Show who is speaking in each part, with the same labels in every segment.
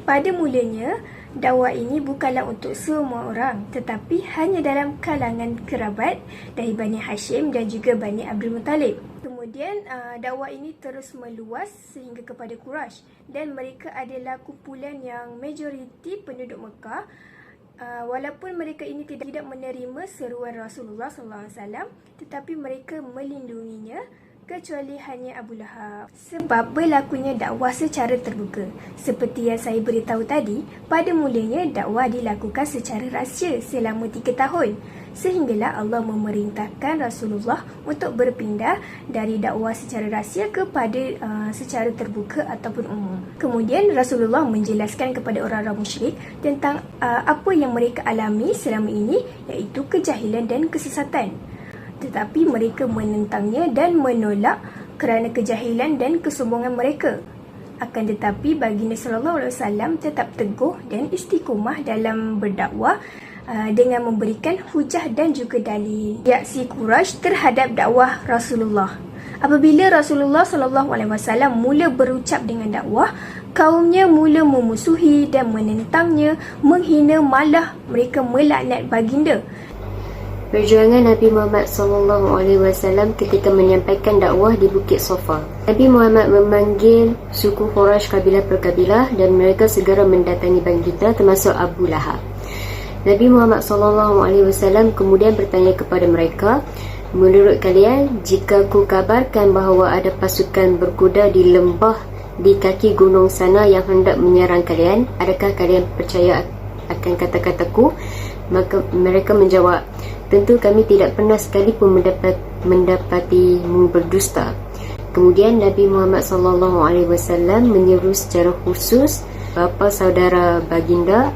Speaker 1: Pada mulanya, dakwah ini bukanlah untuk semua orang, tetapi hanya dalam kalangan kerabat dari Bani Hashim dan juga Bani Abdul Muttalib. Kemudian dakwah ini terus meluas sehingga kepada Quraisy, dan mereka adalah kumpulan yang majoriti penduduk Mekah. Walaupun mereka ini tidak menerima seruan Rasulullah SAW, tetapi mereka melindunginya, kecuali hanya Abu Lahab. Sebab berlakunya dakwah secara terbuka. Seperti yang saya beritahu tadi, pada mulanya dakwah dilakukan secara rahsia selama 3 tahun. Sehinggalah Allah memerintahkan Rasulullah untuk berpindah dari dakwah secara rahsia kepada secara terbuka ataupun umum. Kemudian Rasulullah menjelaskan kepada orang-orang musyrik tentang apa yang mereka alami selama ini, iaitu kejahilan dan kesesatan. Tetapi mereka menentangnya dan menolak kerana kejahilan dan kesombongan mereka. Akan tetapi baginda SAW tetap teguh dan istiqomah dalam berdakwah dengan memberikan hujah dan juga dalil. Reaksi Quraisy terhadap dakwah Rasulullah. Apabila Rasulullah SAW mula berucap dengan dakwah, kaumnya mula memusuhi dan menentangnya, menghina, malah mereka melaknat baginda.
Speaker 2: Perjuangan Nabi Muhammad SAW ketika menyampaikan dakwah di Bukit Safa. Nabi Muhammad memanggil suku Quraisy kabilah per kabilah dan mereka segera mendatangi baginda termasuk Abu Lahab. Nabi Muhammad SAW kemudian bertanya kepada mereka, menurut kalian, jika ku kabarkan bahawa ada pasukan berkuda di lembah di kaki gunung sana yang hendak menyerang kalian, adakah kalian percaya akan kata-kataku? Maka mereka menjawab, tentu kami tidak pernah sekalipun mendapatimu berdusta. Kemudian Nabi Muhammad SAW menyeru secara khusus bapa saudara baginda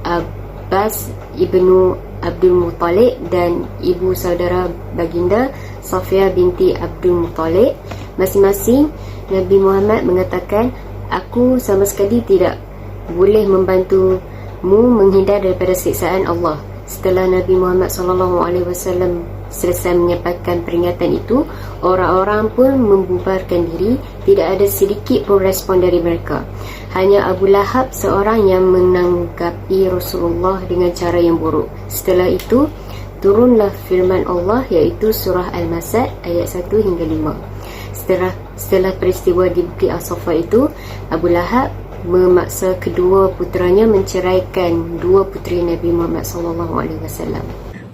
Speaker 2: Abbas ibnu Abdul Muttalib dan ibu saudara baginda Safiyah binti Abdul Muttalib. Masing-masing Nabi Muhammad mengatakan, aku sama sekali tidak boleh membantumu menghindar daripada siksaan Allah. Setelah Nabi Muhammad SAW selesai menyampaikan peringatan itu, orang-orang pun membubarkan diri. Tidak ada sedikit pun respon dari mereka. Hanya Abu Lahab seorang yang menanggapi Rasulullah dengan cara yang buruk. Setelah itu, turunlah firman Allah, iaitu surah Al-Masad ayat 1 hingga 5. Setelah peristiwa di Bukit As-Safa itu, Abu Lahab memaksa kedua puteranya menceraikan dua puteri Nabi Muhammad SAW.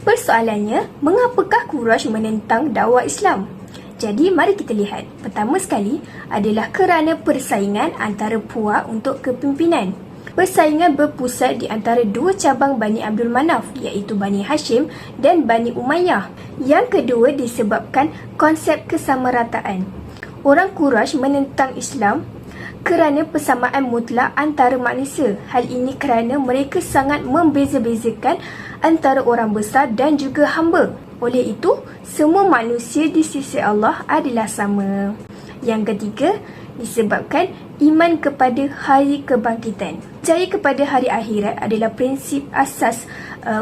Speaker 1: Persoalannya, mengapakah Quraisy menentang dakwah Islam? Jadi, mari kita lihat. Pertama sekali adalah kerana persaingan antara puak untuk kepimpinan. Persaingan berpusat di antara dua cabang Bani Abdul Manaf, iaitu Bani Hashim dan Bani Umayyah. Yang kedua disebabkan konsep kesamarataan. Orang Quraisy menentang Islam kerana persamaan mutlak antara manusia. Hal ini kerana mereka sangat membeza-bezakan antara orang besar dan juga hamba. Oleh itu, semua manusia di sisi Allah adalah sama. Yang ketiga, disebabkan iman kepada hari kebangkitan. Percaya kepada hari akhirat adalah prinsip asas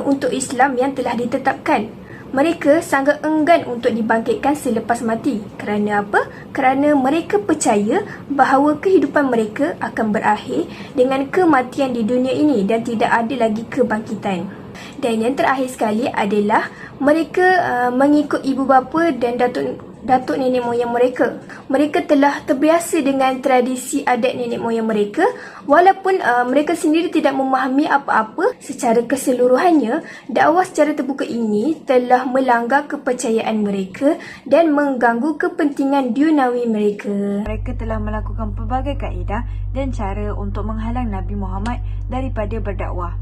Speaker 1: untuk Islam yang telah ditetapkan. Mereka sangat enggan untuk dibangkitkan selepas mati. Kerana apa? Kerana mereka percaya bahawa kehidupan mereka akan berakhir dengan kematian di dunia ini dan tidak ada lagi kebangkitan. Dan yang terakhir sekali adalah mereka mengikut ibu bapa dan datuk nenek moyang mereka. Mereka telah terbiasa dengan tradisi adat nenek moyang mereka, walaupun mereka sendiri tidak memahami apa-apa secara keseluruhannya. Dakwah secara terbuka ini telah melanggar kepercayaan mereka dan mengganggu kepentingan dunawi mereka.
Speaker 3: Mereka telah melakukan pelbagai kaedah dan cara untuk menghalang Nabi Muhammad daripada berdakwah.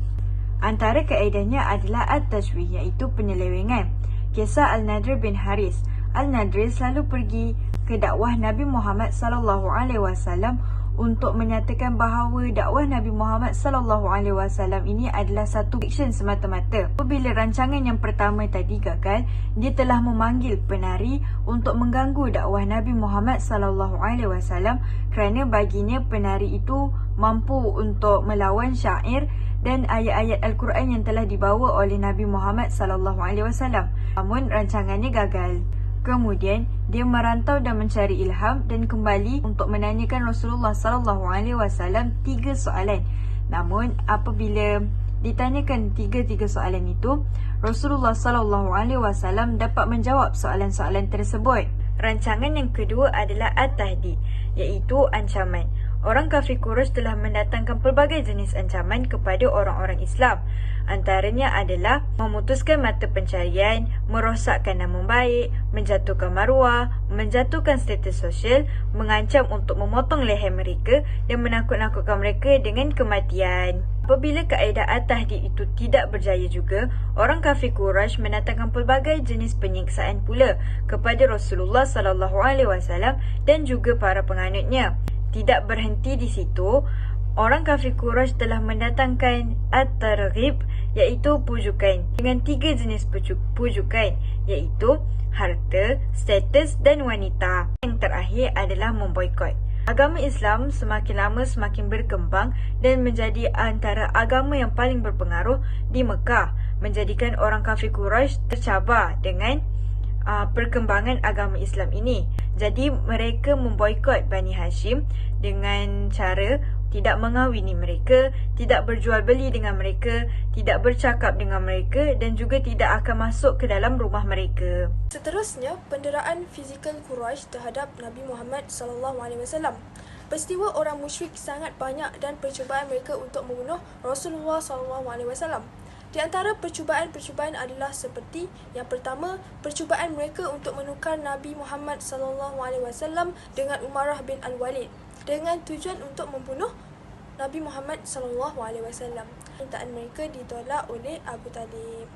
Speaker 3: Antara kaedahnya adalah at-tashwih, iaitu penyelewengan. Kisah Al-Nadr bin Haris. Al-Nadr selalu pergi ke dakwah Nabi Muhammad SAW untuk menyatakan bahawa dakwah Nabi Muhammad SAW ini adalah satu fiksyen semata-mata. Apabila rancangan yang pertama tadi gagal, dia telah memanggil penari untuk mengganggu dakwah Nabi Muhammad SAW kerana baginya penari itu mampu untuk melawan syair dan ayat-ayat Al-Quran yang telah dibawa oleh Nabi Muhammad SAW. Namun rancangannya gagal. Kemudian Dia merantau dan mencari ilham dan kembali untuk menanyakan Rasulullah SAW 3 soalan. Namun apabila ditanyakan tiga soalan itu, Rasulullah SAW dapat menjawab soalan-soalan tersebut. Rancangan yang kedua adalah at-tahdid, iaitu ancaman. Orang kafir Quraisy telah mendatangkan pelbagai jenis ancaman kepada orang-orang Islam. Antaranya adalah memutuskan mata pencarian, merosakkan nama baik, menjatuhkan maruah, menjatuhkan status sosial, mengancam untuk memotong leher mereka dan menakut-nakutkan mereka dengan kematian. Apabila kaedah at-tahdid itu tidak berjaya juga, orang kafir Quraisy mendatangkan pelbagai jenis penyiksaan pula kepada Rasulullah SAW dan juga para penganutnya. Tidak berhenti di situ, orang kafir Quraisy telah mendatangkan at-targhib, iaitu pujukan, dengan 3 jenis pujukan, iaitu harta, status dan wanita. Yang terakhir adalah memboikot. Agama Islam semakin lama semakin berkembang dan menjadi antara agama yang paling berpengaruh di Mekah, menjadikan orang kafir Quraisy tercabar dengan perkembangan agama Islam ini. Jadi mereka memboikot Bani Hashim dengan cara tidak mengahwini mereka, tidak berjual beli dengan mereka, tidak bercakap dengan mereka dan juga tidak akan masuk ke dalam rumah mereka.
Speaker 1: Seterusnya, penderaan fizikal Quraisy terhadap Nabi Muhammad SAW. Peristiwa orang musyrik sangat banyak dan percubaan mereka untuk membunuh Rasulullah SAW. Di antara percubaan-percubaan adalah seperti yang pertama, percubaan mereka untuk menukar Nabi Muhammad SAW dengan Umarah bin Al-Walid dengan tujuan untuk membunuh Nabi Muhammad SAW. Permintaan mereka ditolak oleh Abu Talib.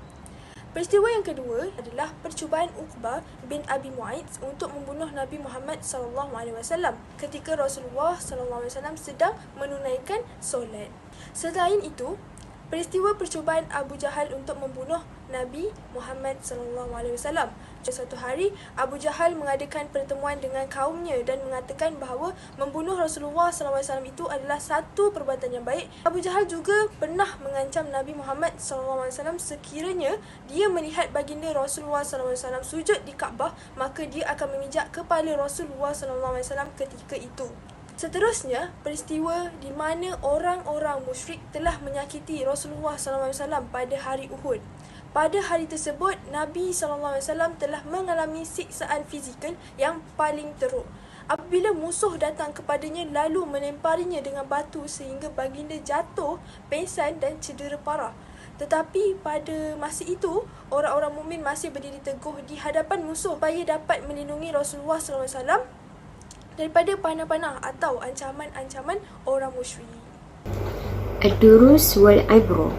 Speaker 1: Peristiwa yang kedua adalah percubaan Uqbah bin Abi Mu'ayth untuk membunuh Nabi Muhammad SAW ketika Rasulullah SAW sedang menunaikan solat. Selain itu, peristiwa percubaan Abu Jahal untuk membunuh Nabi Muhammad SAW. Suatu hari, Abu Jahal mengadakan pertemuan dengan kaumnya dan mengatakan bahawa membunuh Rasulullah SAW itu adalah satu perbuatan yang baik. Abu Jahal juga pernah mengancam Nabi Muhammad SAW sekiranya dia melihat baginda Rasulullah SAW sujud di Kaabah, maka dia akan memijak kepala Rasulullah SAW ketika itu. Seterusnya, peristiwa di mana orang-orang musyrik telah menyakiti Rasulullah SAW pada hari Uhud. Pada hari tersebut, Nabi SAW telah mengalami siksaan fizikal yang paling teruk. Apabila musuh datang kepadanya lalu melemparinya dengan batu sehingga baginda jatuh, pingsan dan cedera parah. Tetapi pada masa itu, orang-orang mukmin masih berdiri teguh di hadapan musuh supaya dapat melindungi Rasulullah SAW daripada panah-panah atau ancaman-ancaman orang musyrik.
Speaker 2: Ad-durus wal-ibro.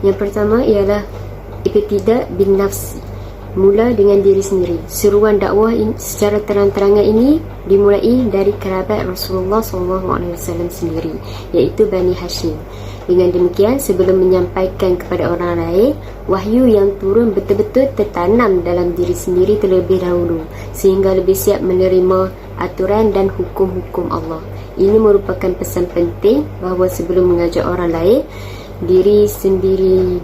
Speaker 2: Yang pertama ialah iqtidah bin nafsi. Mula dengan diri sendiri. Seruan dakwah secara terang-terangan ini dimulai dari kerabat Rasulullah SAW sendiri, iaitu Bani Hashim. Dengan demikian, sebelum menyampaikan kepada orang lain, wahyu yang turun betul-betul tertanam dalam diri sendiri terlebih dahulu, sehingga lebih siap menerima aturan dan hukum-hukum Allah. Ini merupakan pesan penting bahawa sebelum mengajak orang lain, diri sendiri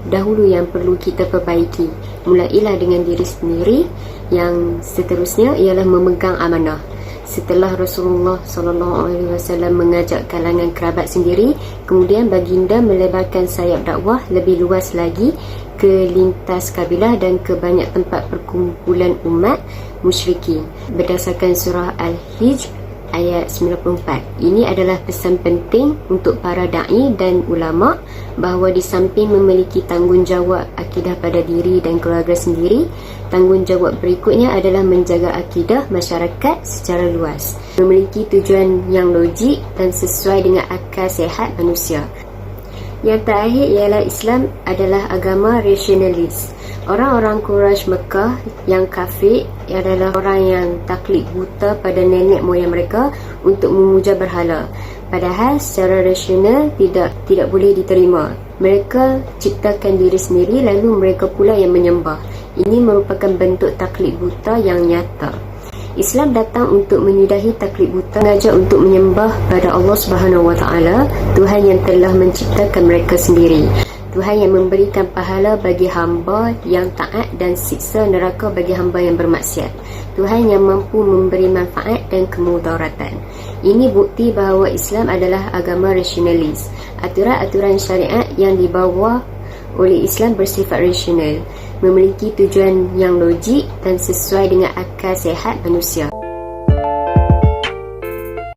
Speaker 2: dahulu yang perlu kita perbaiki. Mulailah dengan diri sendiri. Yang seterusnya ialah memegang amanah. Setelah Rasulullah SAW mengajak kalangan kerabat sendiri, kemudian baginda melebarkan sayap dakwah lebih luas lagi ke lintas kabilah dan ke banyak tempat perkumpulan umat musyrikin. Berdasarkan surah Al-Hijr ayat 94. Ini adalah pesan penting untuk para da'i dan ulama bahawa di samping memiliki tanggungjawab akidah pada diri dan keluarga sendiri, tanggungjawab berikutnya adalah menjaga akidah masyarakat secara luas, memiliki tujuan yang logik dan sesuai dengan akal sehat manusia. Yang terakhir ialah Islam adalah agama rasionalis. Orang-orang Quraisy Mekah yang kafir adalah orang yang taklid buta pada nenek moyang mereka untuk memuja berhala. Padahal secara rasional tidak boleh diterima. Mereka ciptakan diri sendiri lalu mereka pula yang menyembah. Ini merupakan bentuk taklid buta yang nyata. Islam datang untuk menyudahi taklid buta, mengajak untuk menyembah pada Allah Subhanahu Wa Taala, Tuhan yang telah menciptakan mereka sendiri. Tuhan yang memberikan pahala bagi hamba yang taat dan siksa neraka bagi hamba yang bermaksiat. Tuhan yang mampu memberi manfaat dan kemudaratan. Ini bukti bahawa Islam adalah agama rasionalis. Aturan-aturan syariat yang dibawa oleh Islam bersifat rasional, memiliki tujuan yang logik dan sesuai dengan akal sehat manusia.